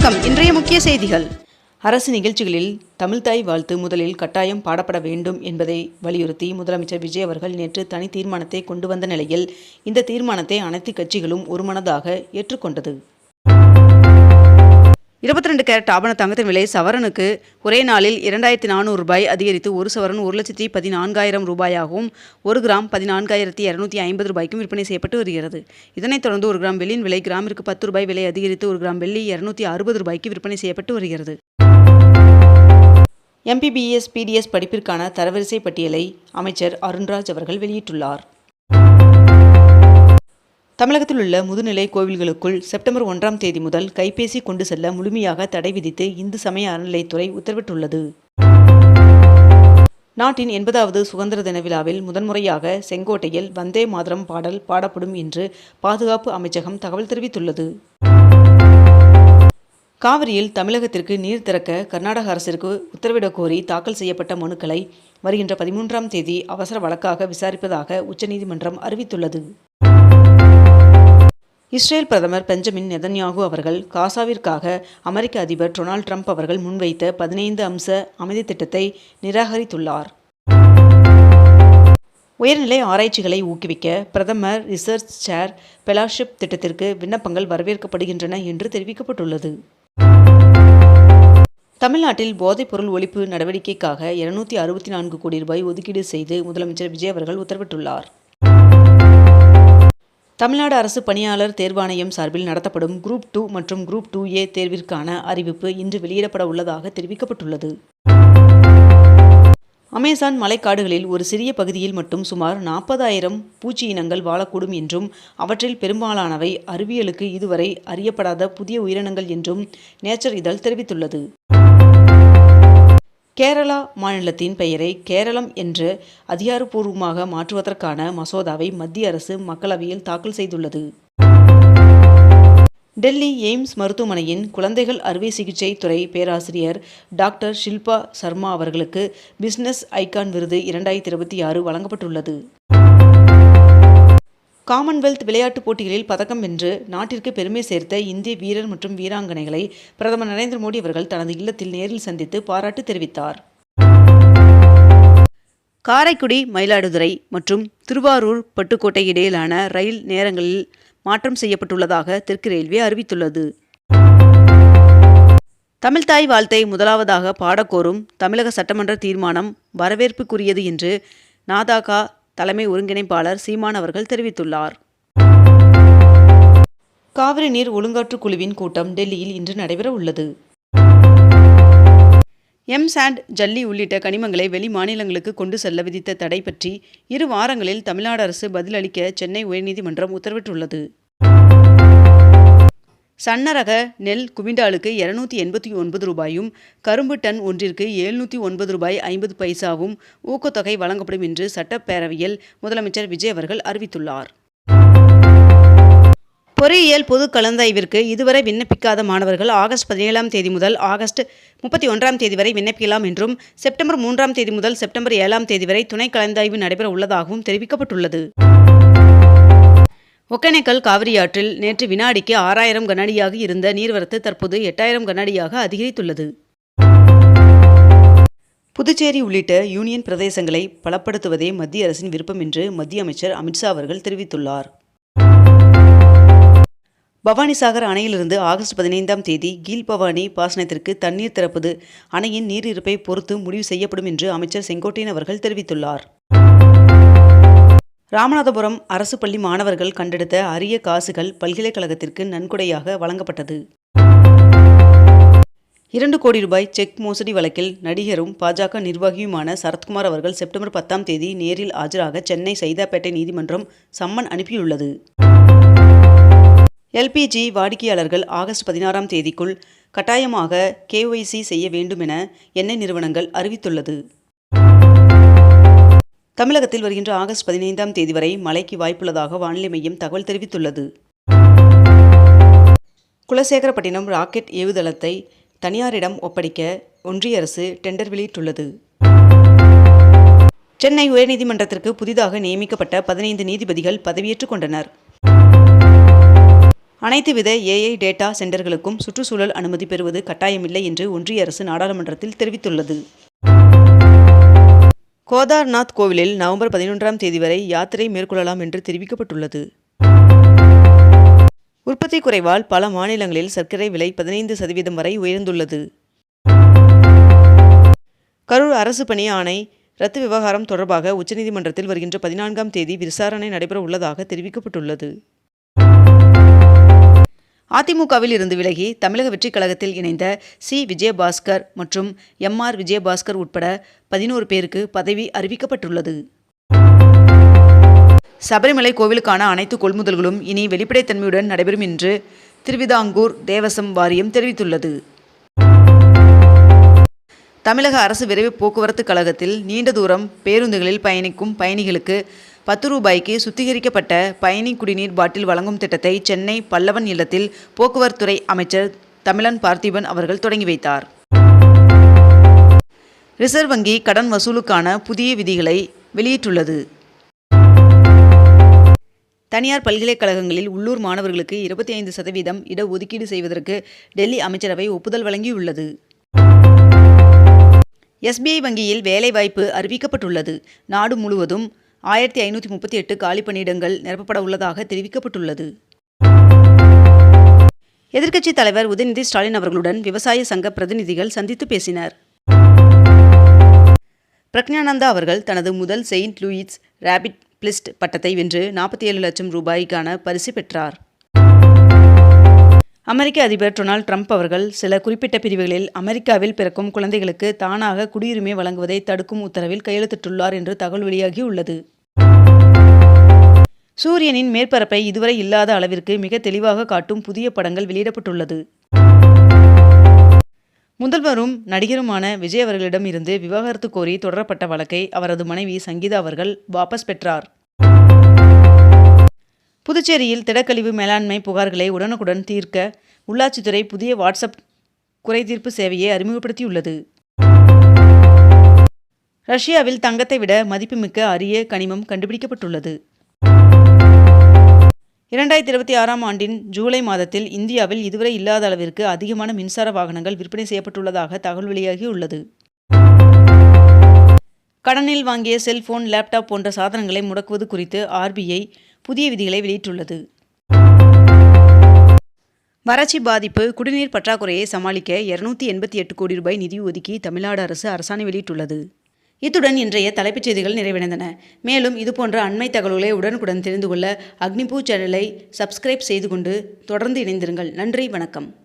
வணக்கம். இன்றைய முக்கிய செய்திகள். அரசு நிகழ்ச்சிகளில் தமிழ்தாய் வாழ்த்து முதலில் கட்டாயம் பாடப்பட வேண்டும் என்பதை வலியுறுத்தி முதலமைச்சர் விஜய் அவர்கள் நேற்று தனி தீர்மானத்தை கொண்டு வந்த நிலையில் இந்த தீர்மானத்தை அனைத்து கட்சிகளும் ஒருமனதாக ஏற்றுக்கொண்டது. 22 கேரட் ஆபண தங்கத்தின் விலை சவரனுக்கு ஒரே நாளில் 2400 ரூபாய் அதிகரித்து ஒரு சவரன் 1,14,000 ரூபாயாகவும் 1 கிராம் 14,250 ரூபாய்க்கும் விற்பனை செய்யப்பட்டு வருகிறது. இதனைத் தொடர்ந்து 1 கிராம் வெள்ளியின் விலை கிராமிற்கு 10 ரூபாய் விலை அதிகரித்து 1 கிராம் வெள்ளி 260 ரூபாய்க்கு விற்பனை செய்யப்பட்டு வருகிறது. MBBS PDS படிப்பிற்கான தரவரிசை பட்டியலை அமைச்சர் அருண்ராஜ் அவர்கள் வெளியிட்டுள்ளார். தமிழகத்தில் உள்ள முதுநிலை கோவில்களுக்குள் செப்டம்பர் 1ஆம் தேதி முதல் கைபேசி கொண்டு செல்ல முழுமையாக தடை விதித்து இந்து சமய அறநிலையத்துறை உத்தரவிட்டுள்ளது. நாட்டின் 80வது சுதந்திர தின விழாவில் முதன்முறையாக செங்கோட்டையில் வந்தே மாதரம் பாடல் பாடப்படும் என்று பாதுகாப்பு அமைச்சகம் தகவல் தெரிவித்துள்ளது. காவிரியில் தமிழகத்திற்கு நீர் திறக்க கர்நாடக அரசிற்கு உத்தரவிடக் கோரி தாக்கல் செய்யப்பட்ட மனுக்களை வருகின்ற 13ஆம் தேதி அவசர வழக்காக விசாரிப்பதாக உச்சநீதிமன்றம் அறிவித்துள்ளது. இஸ்ரேல் பிரதமர் பெஞ்சமின் நெதன்யாகு அவர்கள் காசாவிற்காக அமெரிக்க அதிபர் டொனால்ட் ட்ரம்ப் அவர்கள் முன்வைத்த 15 அம்ச அமைதி திட்டத்தை நிராகரித்துள்ளார். உயர்நிலை ஆராய்ச்சிகளை ஊக்குவிக்க பிரதமர் ரிசர்ச் சேர் ஃபெலோஷிப் திட்டத்திற்கு விண்ணப்பங்கள் வரவேற்கப்படுகின்றன என்று தெரிவிக்கப்பட்டுள்ளது. தமிழ்நாட்டில் போதைப்பொருள் ஒழிப்பு நடவடிக்கைக்காக 264 கோடி ரூபாய் ஒதுக்கீடு செய்து முதலமைச்சர் விஜய் அவர்கள் உத்தரவிட்டுள்ளார். தமிழ்நாடு அரசு பணியாளர் தேர்வாணையம் சார்பில் நடத்தப்படும் குரூப் 2 மற்றும் குரூப் 2A தேர்விற்கான அறிவிப்பு இன்று வெளியிடப்பட உள்ளதாக தெரிவிக்கப்பட்டுள்ளது. அமேசான் மலைக்காடுகளில் ஒரு சிறிய பகுதியில் மட்டும் சுமார் 40,000 பூச்சி இனங்கள் வாழக்கூடும் என்றும் அவற்றில் பெரும்பாலானவை அறிவியலுக்கு இதுவரை அறியப்படாத புதிய உயிரினங்கள் என்றும் நேச்சர் இதழ் தெரிவித்துள்ளது. கேரளா மாநிலத்தின் பெயரை கேரளம் என்று அதிகாரப்பூர்வமாக மாற்றுவதற்கான மசோதாவை மத்திய அரசு மக்களவையில் தாக்கல் செய்துள்ளது. டெல்லி எய்ம்ஸ் மருத்துவமனையின் குழந்தைகள் அறுவை சிகிச்சை துறை பேராசிரியர் டாக்டர் ஷில்பா சர்மா அவர்களுக்கு பிசினஸ் ஐகான் விருது 2026 வழங்கப்பட்டுள்ளது. காமன்வெல்த் விளையாட்டுப் போட்டிகளில் பதக்கம் வென்று நாட்டிற்கு பெருமை சேர்த்த இந்திய வீரர் மற்றும் வீராங்கனைகளை பிரதமர் நரேந்திர மோடி அவர்கள் தனது இல்லத்தில் நேரில் சந்தித்து பாராட்டு தெரிவித்தார். காரைக்குடி மயிலாடுதுறை மற்றும் திருவாரூர் பட்டுக்கோட்டை இடையிலான ரயில் நேரங்களில் மாற்றம் செய்யப்பட்டுள்ளதாக தெற்கு ரயில்வே அறிவித்துள்ளது. தமிழ்தாய் வாழ்த்தை முதலாவதாக பாடக்கோரும் தமிழக சட்டமன்ற தீர்மானம் வரவேற்புக்குரியது என்று நாதாகா தலைமை ஒருங்கிணைப்பாளர் சீமான் அவர்கள் தெரிவித்துள்ளார். காவிரி நீர் ஒழுங்காற்று குழுவின் கூட்டம் டெல்லியில் இன்று நடைபெற உள்ளது. சாண்ட் ஜல்லி உள்ளிட்ட கனிமங்களை வெளி மாநிலங்களுக்கு கொண்டு செல்ல விதித்த தடை பற்றி 2 வாரங்களில் தமிழ்நாடு அரசு பதிலளிக்க சென்னை உயர்நீதிமன்றம் உத்தரவிட்டுள்ளது. சன்னரக நெல் குவிண்டாலுக்கு 289 ரூபாயும் கரும்பு டன் ஒன்றிற்கு 709 ரூபாய் 50 பைசாவும் ஊக்கத்தொகை வழங்கப்படும் என்று சட்டப்பேரவையில் முதலமைச்சர் விஜய் அவர்கள் அறிவித்துள்ளார். பொறியியல் பொது கலந்தாய்விற்கு இதுவரை விண்ணப்பிக்காத மாணவர்கள் ஆகஸ்ட் 17ஆம் தேதி முதல் ஆகஸ்ட் 31ஆம் தேதி வரை விண்ணப்பிக்கலாம் என்றும் செப்டம்பர் 3ஆம் தேதி முதல் செப்டம்பர் 7ஆம் தேதி வரை துணை கலந்தாய்வு நடைபெற உள்ளதாகவும் தெரிவிக்கப்பட்டுள்ளது. ஒகேனக்கல் காவிரியாற்றில் நேற்று வினாடிக்கு 6000 கனஅடியாக இருந்த நீர்வரத்து தற்போது 8000 கனஅடியாக அதிகரித்துள்ளது. புதுச்சேரி உள்ளிட்ட யூனியன் பிரதேசங்களை பலப்படுத்துவதே மத்திய அரசின் விருப்பம் என்று மத்திய அமைச்சர் அமித்ஷா அவர்கள் தெரிவித்துள்ளார். பவானிசாகர் அணையிலிருந்து ஆகஸ்ட் 15ஆம் தேதி கீழ்பவானி பாசனத்திற்கு தண்ணீர் திறப்பது அணையின் நீர் இருப்பை பொறுத்து முடிவு செய்யப்படும் என்று அமைச்சர் செங்கோட்டையன் அவர்கள் தெரிவித்துள்ளார். ராமநாதபுரம் அரசு பள்ளி மாணவர்கள் கண்டெடுத்த அரிய காசுகள் பல்கலைக்கழகத்திற்கு நன்கொடையாக வழங்கப்பட்டது. 2 கோடி ரூபாய் செக் மோசடி வழக்கில் நடிகரும் பாஜக நிர்வாகியுமான சரத்குமார் அவர்கள் செப்டம்பர் 10ஆம் தேதி நேரில் ஆஜராக சென்னை சைதாப்பேட்டை நீதிமன்றம் சம்மன் அனுப்பியுள்ளது. LPG வாடிக்கையாளர்கள் ஆகஸ்ட் 16ஆம் தேதிக்குள் கட்டாயமாக KYC செய்ய வேண்டும் என எண்ணெய் நிறுவனங்கள் அறிவித்துள்ளது. தமிழகத்தில் வருகின்ற ஆகஸ்ட் 15ஆம் தேதி வரை மழைக்கு வாய்ப்புள்ளதாக வானிலை மையம் தகவல் தெரிவித்துள்ளது. குலசேகரப்பட்டினம் ராக்கெட் ஏவுதளத்தை தனியாரிடம் ஒப்படைக்க ஒன்றிய அரசு டெண்டர் வெளியிட்டுள்ளது. சென்னை உயர்நீதிமன்றத்திற்கு புதிதாக நியமிக்கப்பட்ட 15 நீதிபதிகள் பதவியேற்றுக் கொண்டனர். அனைத்து வித ஏஐ டேட்டா சென்டர்களுக்கும் சுற்றுச்சூழல் அனுமதி பெறுவது கட்டாயமில்லை என்று ஒன்றிய அரசு நாடாளுமன்றத்தில் தெரிவித்துள்ளது. கோதார்நாத் கோவிலில் நவம்பர் 11ஆம் தேதி வரை யாத்திரை மேற்கொள்ளலாம் என்று தெரிவிக்கப்பட்டுள்ளது. உற்பத்தி குறைவால் பல மாநிலங்களில் சர்க்கரை விலை 15% வரை உயர்ந்துள்ளது. கரூர் அரசு பணி ஆணை ரத்து விவகாரம் தொடர்பாக உச்சநீதிமன்றத்தில் வருகின்ற 14ஆம் தேதி விசாரணை நடைபெற உள்ளதாக தெரிவிக்கப்பட்டுள்ளது. அதிமுகவில் இருந்து விலகி தமிழக வெற்றிக் கழகத்தில் இணைந்த சி. விஜயபாஸ்கர் மற்றும் எம்.ஆர். விஜயபாஸ்கர் உட்பட 11 பேருக்கு பதவி அறிவிக்கப்பட்டுள்ளது. சபரிமலை கோவிலுக்கான அனைத்து கொள்முதல்களும் இனி வெளிப்படைத்தன்மையுடன் நடைபெறும் என்று திருவிதாங்கூர் தேவசம் வாரியம் தெரிவித்துள்ளது. தமிழக அரசு விரைவு போக்குவரத்து கழகத்தில் நீண்ட தூரம் பேருந்துகளில் பயணிக்கும் பயணிகளுக்கு 10 ரூபாய்க்கு சுத்திகரிக்கப்பட்ட பயணி குடிநீர் பாட்டில் வழங்கும் திட்டத்தை சென்னை பல்லவன் இல்லத்தில் போக்குவரத்துறை அமைச்சர் தமிழன் பார்த்திபன் அவர்கள் தொடங்கி வைத்தார். ரிசர்வ் வங்கி கடன் வசூலுக்கான புதிய விதிகளை வெளியிட்டுள்ளது. தனியார் பல்கலைக்கழகங்களில் உள்ளூர் மாணவர்களுக்கு 25% இடஒதுக்கீடு செய்வதற்கு டெல்லி அமைச்சரவை ஒப்புதல் வழங்கியுள்ளது. SBI வங்கியில் வேலைவாய்ப்பு அறிவிக்கப்பட்டுள்ளது. நாடு முழுவதும் 1538 காலி பணியிடங்கள் நிரப்பப்பட உள்ளதாக தெரிவிக்கப்பட்டுள்ளது. எதிர்க்கட்சித் தலைவர் உதயநிதி ஸ்டாலின் அவர்களுடன் விவசாய சங்க பிரதிநிதிகள் சந்தித்து பேசினர். பிரக்ஞானந்தா அவர்கள் தனது முதல் செயின்ட் லூயிஸ் ரேபிட் பிளிஸ்ட் பட்டத்தை வென்று 47 லட்சம் ரூபாய்க்கான பரிசு பெற்றார். அமெரிக்க அதிபர் டொனால்ட் ட்ரம்ப் அவர்கள் சில குறிப்பிட்ட பிரிவுகளில் அமெரிக்காவில் பிறக்கும் குழந்தைகளுக்கு தானாக குடியுரிமை வழங்குவதை தடுக்கும் உத்தரவில் கையெழுத்திட்டுள்ளார் என்று தகவல் வெளியாகியுள்ளது. சூரியனின் மேற்பரப்பை இதுவரை இல்லாத அளவிற்கு மிக தெளிவாக காட்டும் புதிய படங்கள் வெளியிடப்பட்டுள்ளது. முதல்வரும் நடிகருமான விஜய் அவர்களிடம் இருந்து விவாகரத்து கோரி தொடரப்பட்ட வழக்கை அவரது மனைவி சங்கீதா அவர்கள் வாபஸ் பெற்றார். புதுச்சேரியில் திடக்கழிவு மேலாண்மை புகார்களை உடனுக்குடன் தீர்க்க உள்ளாட்சித்துறை புதிய வாட்ஸ்அப் குறைதீர்ப்பு சேவையை அறிமுகப்படுத்தியுள்ளது. ரஷ்யாவில் தங்கத்தை விட மதிப்புமிக்க அரிய கனிமம் கண்டுபிடிக்கப்பட்டுள்ளது. 2026ஆம் ஆண்டின் ஜூலை மாதத்தில் இந்தியாவில் இதுவரை இல்லாத அளவிற்கு அதிகமான மின்சார வாகனங்கள் விற்பனை செய்யப்பட்டுள்ளதாக தகவல் வெளியாகியுள்ளது. கடனில் வாங்கிய செல்போன், லேப்டாப் போன்ற சாதனங்களை முடக்குவது குறித்து RBI புதிய விதிகளை வெளியிட்டுள்ளது. வறட்சி பாதிப்பு, குடிநீர் பற்றாக்குறையை சமாளிக்க 288 கோடி ரூபாய் நிதி ஒதுக்கி தமிழ்நாடு அரசு அரசாணை வெளியிட்டுள்ளது. இத்துடன் இன்றைய தலைப்புச் செய்திகள் நிறைவடைந்தன. மேலும் இதுபோன்ற அண்மை தகவல்களை உடனுக்குடன் தெரிந்து கொள்ள அக்னிபூ சேனலை சப்ஸ்கிரைப் செய்து கொண்டு தொடர்ந்து இணைந்திருங்கள். நன்றி, வணக்கம்.